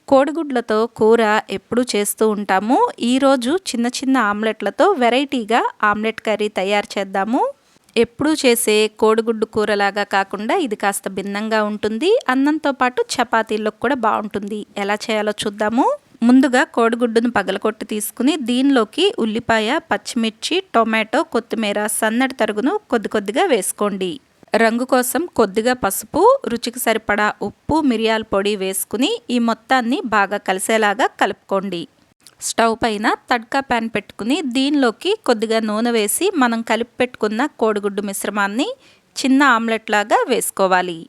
కోడిగుడ్లతో కూర ఎప్పుడు చేస్తూ ఉంటాము. ఈరోజు చిన్న చిన్న ఆమ్లెట్లతో వెరైటీగా ఆమ్లెట్ కర్రీ తయారు చేద్దాము. ఎప్పుడూ చేసే కోడిగుడ్డు కూరలాగా కాకుండా ఇది కాస్త భిన్నంగా ఉంటుంది. అన్నంతో పాటు చపాతీలకు కూడా బాగుంటుంది. ఎలా చేయాలో చూద్దాము. ముందుగా కోడిగుడ్డును పగలకొట్టి తీసుకుని దీనిలోకి ఉల్లిపాయ, పచ్చిమిర్చి, టొమాటో, కొత్తిమీర, సన్నటి తరుగును కొద్ది కొద్దిగా వేసుకోండి. రంగు కోసం కొద్దిగా పసుపు, రుచికి సరిపడా ఉప్పు, మిరియాల పొడి వేసుకుని ఈ మొత్తాన్ని బాగా కలిసేలాగా కలుపుకోండి. స్టవ్ పైన తడ్కా ప్యాన్ పెట్టుకుని దీనిలోకి కొద్దిగా నూనె వేసి మనం కలిపి పెట్టుకున్న కోడిగుడ్డు మిశ్రమాన్ని చిన్న ఆమ్లెట్ లాగా వేసుకోవాలి.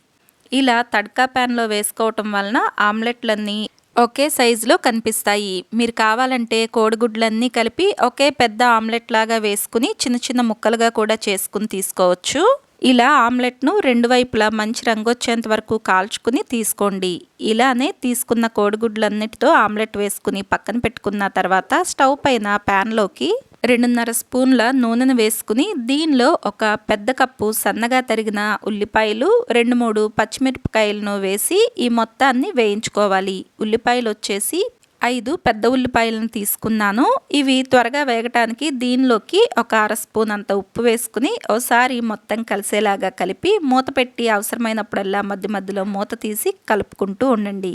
ఇలా తడ్కా ప్యాన్లో వేసుకోవటం వలన ఆమ్లెట్లన్నీ ఒకే సైజులో కనిపిస్తాయి. మీరు కావాలంటే కోడిగుడ్లన్నీ కలిపి ఒకే పెద్ద ఆమ్లెట్ లాగా వేసుకుని చిన్న చిన్న ముక్కలుగా కూడా చేసుకుని తీసుకోవచ్చు. ఇలా ఆమ్లెట్ను రెండు వైపులా మంచి రంగు వచ్చేంత వరకు కాల్చుకుని తీసుకోండి. ఇలానే తీసుకున్న కోడిగుడ్లన్నిటితో ఆమ్లెట్ వేసుకుని పక్కన పెట్టుకున్న తర్వాత స్టవ్ పైన ప్యాన్లోకి 2.5 స్పూన్ల నూనెను వేసుకుని దీనిలో ఒక పెద్ద కప్పు సన్నగా తరిగిన ఉల్లిపాయలు, 2-3 పచ్చిమిరపకాయలను వేసి ఈ మొత్తాన్ని వేయించుకోవాలి. ఉల్లిపాయలు వచ్చేసి 5 పెద్ద ఉల్లిపాయలను తీసుకున్నాను. ఇవి త్వరగా వేగటానికి దీనిలోకి ఒక 1/2 స్పూన్ అంత ఉప్పు వేసుకుని ఒకసారి మొత్తం కలిసేలాగా కలిపి మూత పెట్టి అవసరమైనప్పుడల్లా మధ్య మధ్యలో మూత తీసి కలుపుకుంటూ ఉండండి.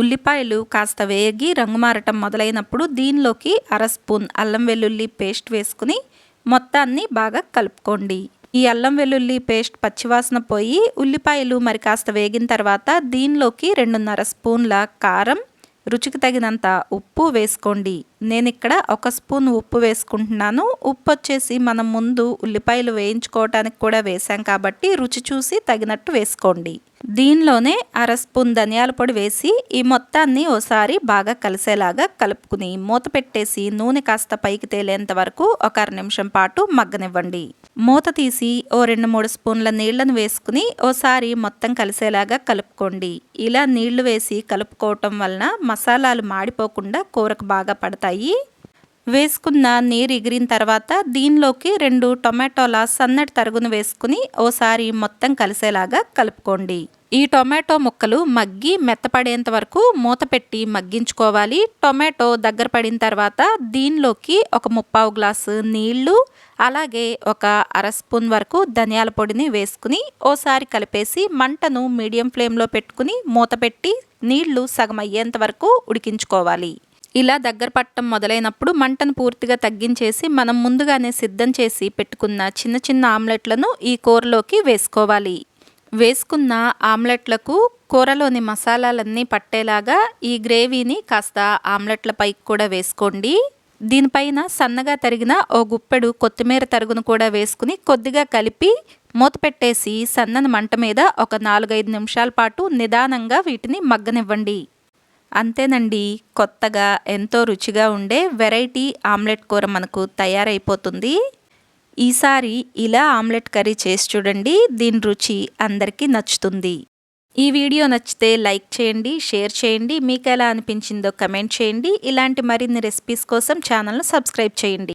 ఉల్లిపాయలు కాస్త వేగి రంగు మారటం మొదలైనప్పుడు దీనిలోకి 1/2 స్పూన్ అల్లం వెల్లుల్లి పేస్ట్ వేసుకుని మొత్తాన్ని బాగా కలుపుకోండి. ఈ అల్లం వెల్లుల్లి పేస్ట్ పచ్చివాసన పోయి ఉల్లిపాయలు మరి కాస్త వేగిన తర్వాత దీనిలోకి 2.5 స్పూన్ల కారం, రుచికి తగినంత ఉప్పు వేసుకోండి. నేను ఇక్కడ 1 స్పూన్ ఉప్పు వేసుకుంటున్నాను. ఉప్పు వచ్చేసి మనం ముందు ఉల్లిపాయలు వేయించుకోవటానికి కూడా వేసాం కాబట్టి రుచి చూసి తగినట్టు వేసుకోండి. దీనిలోనే 1/2 స్పూన్ ధనియాల పొడి వేసి ఈ మొత్తాన్ని ఓసారి బాగా కలిసేలాగా కలుపుకుని మూత పెట్టేసి నూనె కాస్త పైకి తేలేంత వరకు ఒక 1/2 నిమిషం పాటు మగ్గనివ్వండి. మూత తీసి 2-3 స్పూన్ల నీళ్లను వేసుకుని ఓసారి మొత్తం కలిసేలాగా కలుపుకోండి. ఇలా నీళ్లు వేసి కలుపుకోవటం వలన మసాలాలు మాడిపోకుండా కూరకు బాగా పడతాయి. వేసుకున్న నీరు ఎగిరిన తర్వాత దీనిలోకి 2 టొమాటోల సన్నటి తరుగును వేసుకుని ఓసారి మొత్తం కలిసేలాగా కలుపుకోండి. ఈ టొమాటో ముక్కలు మగ్గి మెత్తపడేంత వరకు మూత పెట్టి మగ్గించుకోవాలి. టొమాటో దగ్గర పడిన తర్వాత దీనిలోకి ఒక 1/4 గ్లాసు నీళ్లు, అలాగే ఒక 1/2 స్పూన్ వరకు ధనియాల పొడిని వేసుకుని ఓసారి కలిపేసి మంటను మీడియం ఫ్లేమ్లో పెట్టుకుని మూత పెట్టి నీళ్లు సగం అయ్యేంత వరకు ఉడికించుకోవాలి. ఇలా దగ్గర పట్టడం మొదలైనప్పుడు మంటను పూర్తిగా తగ్గించేసి మనం ముందుగానే సిద్ధం చేసి పెట్టుకున్న చిన్న చిన్న ఆమ్లెట్లను ఈ కూరలోకి వేసుకోవాలి. వేసుకున్న ఆమ్లెట్లకు కూరలోని మసాలాలన్నీ పట్టేలాగా ఈ గ్రేవీని కాస్త ఆమ్లెట్ల పైకి కూడా వేసుకోండి. దీనిపైన సన్నగా తరిగిన ఓ గుప్పెడు కొత్తిమీర తరుగును కూడా వేసుకుని కొద్దిగా కలిపి మూత పెట్టేసి సన్నని మంట మీద ఒక 4-5 నిమిషాల పాటు నిదానంగా వీటిని మగ్గనివ్వండి. అంతేనండి, కొత్తగా ఎంతో రుచిగా ఉండే వెరైటీ ఆమ్లెట్ కూర మనకు తయారైపోతుంది. ఈసారి ఇలా ఆమ్లెట్ కర్రీ చేసి చూడండి. దీని రుచి అందరికీ నచ్చుతుంది. ఈ వీడియో నచ్చితే లైక్ చేయండి, షేర్ చేయండి. మీకు ఎలా అనిపించిందో కమెంట్ చేయండి. ఇలాంటి మరిన్ని రెసిపీస్ కోసం ఛానల్ను సబ్స్క్రైబ్ చేయండి.